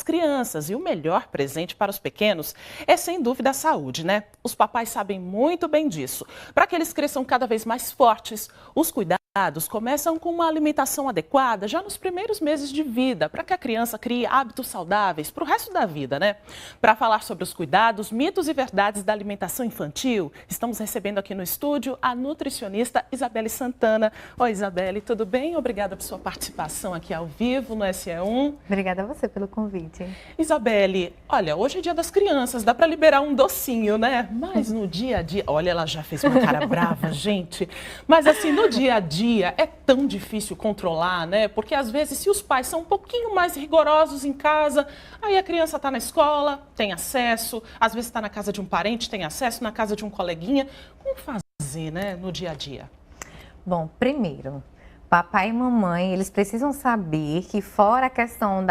crianças e o melhor presente para os pequenos é, sem dúvida, a saúde, né? Os papais sabem muito bem disso. Para que eles cresçam cada vez mais fortes, os cuidados começam com uma alimentação adequada já nos primeiros meses de vida, para que a criança crie hábitos saudáveis para o resto da vida, né? Para falar sobre os cuidados, mitos e verdades da alimentação infantil, estamos recebendo aqui no estúdio a nutricionista Isabelle Santana. Oi, Isabelle, tudo bem? Obrigada por sua participação aqui ao vivo no SE1. Obrigada a você pelo convite. Isabelle, olha, hoje é dia das crianças, dá para liberar um docinho, né? Mas no dia a dia, olha, ela já fez uma cara brava, gente. Mas assim, no dia a dia é tão difícil controlar, né? Porque às vezes, se os pais são um pouquinho mais rigorosos em casa, aí a criança está na escola, tem acesso, às vezes está na casa de um parente, tem acesso, na casa de um coleguinha. Como fazer, né, no dia a dia? Bom, primeiro, papai e mamãe, eles precisam saber que fora a questão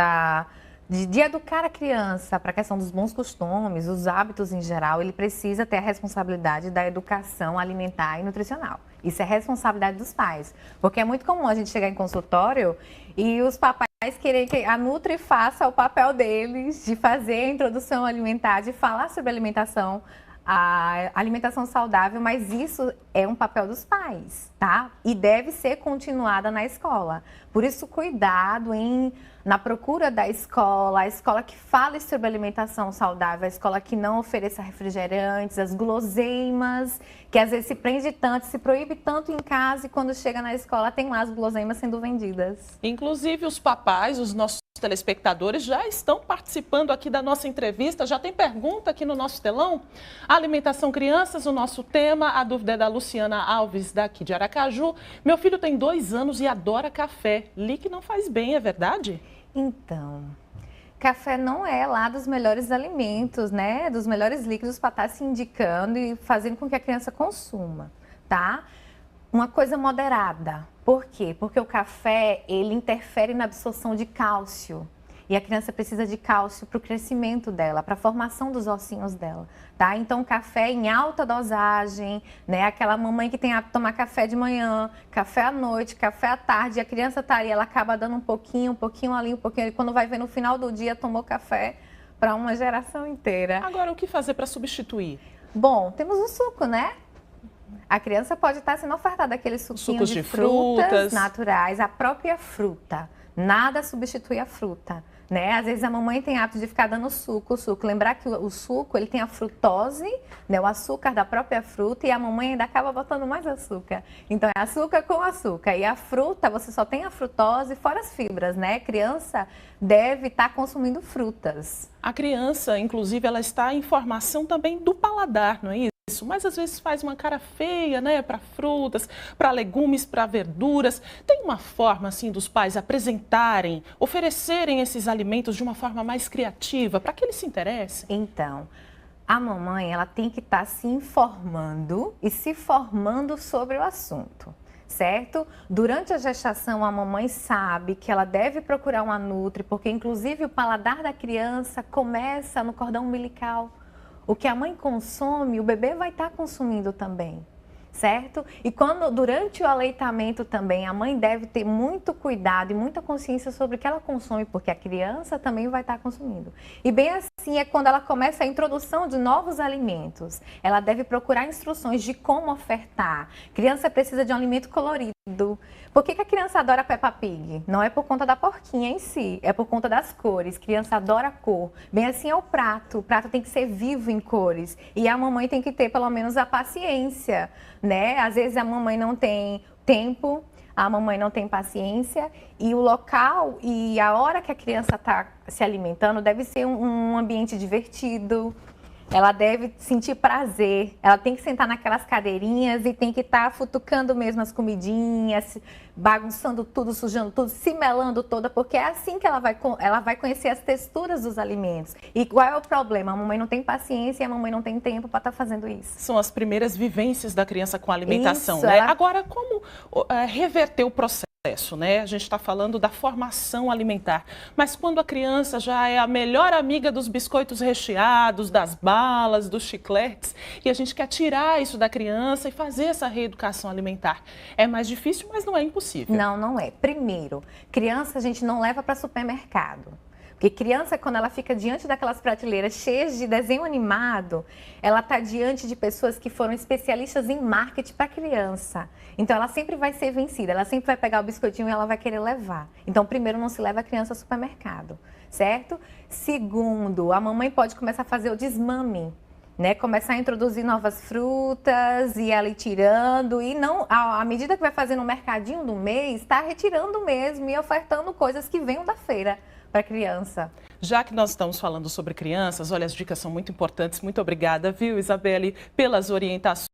de educar a criança para a questão dos bons costumes, os hábitos em geral, ele precisa ter a responsabilidade da educação alimentar e nutricional. Isso é responsabilidade dos pais, porque é muito comum a gente chegar em consultório e os papais querem que a Nutri faça o papel deles de fazer a introdução alimentar, de falar sobre alimentação, a alimentação saudável, mas isso é um papel dos pais, tá? E deve ser continuada na escola. Por isso, cuidado na procura da escola, a escola que fale sobre alimentação saudável, a escola que não ofereça refrigerantes, as guloseimas, que às vezes se prende tanto, se proíbe tanto em casa e quando chega na escola tem lá as guloseimas sendo vendidas. Inclusive os papais, os nossos telespectadores já estão participando aqui da nossa entrevista, já tem pergunta aqui no nosso telão. Alimentação crianças, o nosso tema, a dúvida é da Luciana Alves, daqui de Aracaju. Meu filho tem 2 anos e adora café. Li que não faz bem, é verdade? Então, café não é lá dos melhores alimentos, né? Dos melhores líquidos para estar se indicando e fazendo com que a criança consuma, tá? Uma coisa moderada. Por quê? Porque o café, ele interfere na absorção de cálcio. E a criança precisa de cálcio para o crescimento dela, para a formação dos ossinhos dela, tá? Então, café em alta dosagem, né? Aquela mamãe que tem a tomar café de manhã, café à noite, café à tarde, e a criança tá ali, ela acaba dando um pouquinho ali, um pouquinho ali. Quando vai ver no final do dia, tomou café para uma geração inteira. Agora, o que fazer para substituir? Bom, temos o suco, né? A criança pode estar sendo ofertada aquele suquinho Sucos de de frutas naturais, a própria fruta. Nada substitui a fruta, né? Às vezes a mamãe tem hábito de ficar dando suco. Lembrar que o suco, ele tem a frutose, né? O açúcar da própria fruta, e a mamãe ainda acaba botando mais açúcar. Então é açúcar com açúcar. E a fruta, você só tem a frutose fora as fibras, né? Criança deve estar consumindo frutas. A criança, inclusive, ela está em formação também do paladar, não é isso? Mas às vezes faz uma cara feia, né, para frutas, para legumes, para verduras. Tem uma forma assim dos pais apresentarem, oferecerem esses alimentos de uma forma mais criativa para que eles se interessem? Então, a mamãe, ela tem que estar se informando e se formando sobre o assunto, certo? Durante a gestação, a mamãe sabe que ela deve procurar uma nutri, porque inclusive o paladar da criança começa no cordão umbilical. O que a mãe consome, o bebê vai estar consumindo também, certo? E durante o aleitamento também, a mãe deve ter muito cuidado e muita consciência sobre o que ela consome, porque a criança também vai estar consumindo. E bem assim é quando ela começa a introdução de novos alimentos. Ela deve procurar instruções de como ofertar. Criança precisa de um alimento colorido. Por que a criança adora Peppa Pig? Não é por conta da porquinha em si, é por conta das cores. Criança adora cor. Bem assim é o prato tem que ser vivo em cores. E a mamãe tem que ter pelo menos a paciência, né? Às vezes a mamãe não tem tempo, a mamãe não tem paciência, e o local e a hora que a criança está se alimentando deve ser um ambiente divertido. Ela deve sentir prazer, ela tem que sentar naquelas cadeirinhas e tem que estar futucando mesmo as comidinhas, bagunçando tudo, sujando tudo, se melando toda, porque é assim que ela vai conhecer as texturas dos alimentos. E qual é o problema? A mamãe não tem paciência e a mamãe não tem tempo para estar fazendo isso. São as primeiras vivências da criança com a alimentação, Isso, né? Agora, como reverter o processo? Né? A gente está falando da formação alimentar, mas quando a criança já é a melhor amiga dos biscoitos recheados, das balas, dos chicletes, e a gente quer tirar isso da criança e fazer essa reeducação alimentar, é mais difícil, mas não é impossível. Não, não é. Primeiro, criança a gente não leva para supermercado. Porque criança, quando ela fica diante daquelas prateleiras cheias de desenho animado, ela está diante de pessoas que foram especialistas em marketing para criança. Então, ela sempre vai ser vencida, ela sempre vai pegar o biscoitinho e ela vai querer levar. Então, primeiro, não se leva a criança ao supermercado, certo? Segundo, a mamãe pode começar a fazer o desmame. Né, começar a introduzir novas frutas e ela ir tirando e não, à medida que vai fazendo o mercadinho do mês, está retirando mesmo e ofertando coisas que venham da feira para a criança. Já que nós estamos falando sobre crianças, olha, as dicas são muito importantes. Muito obrigada, viu, Isabelle, pelas orientações.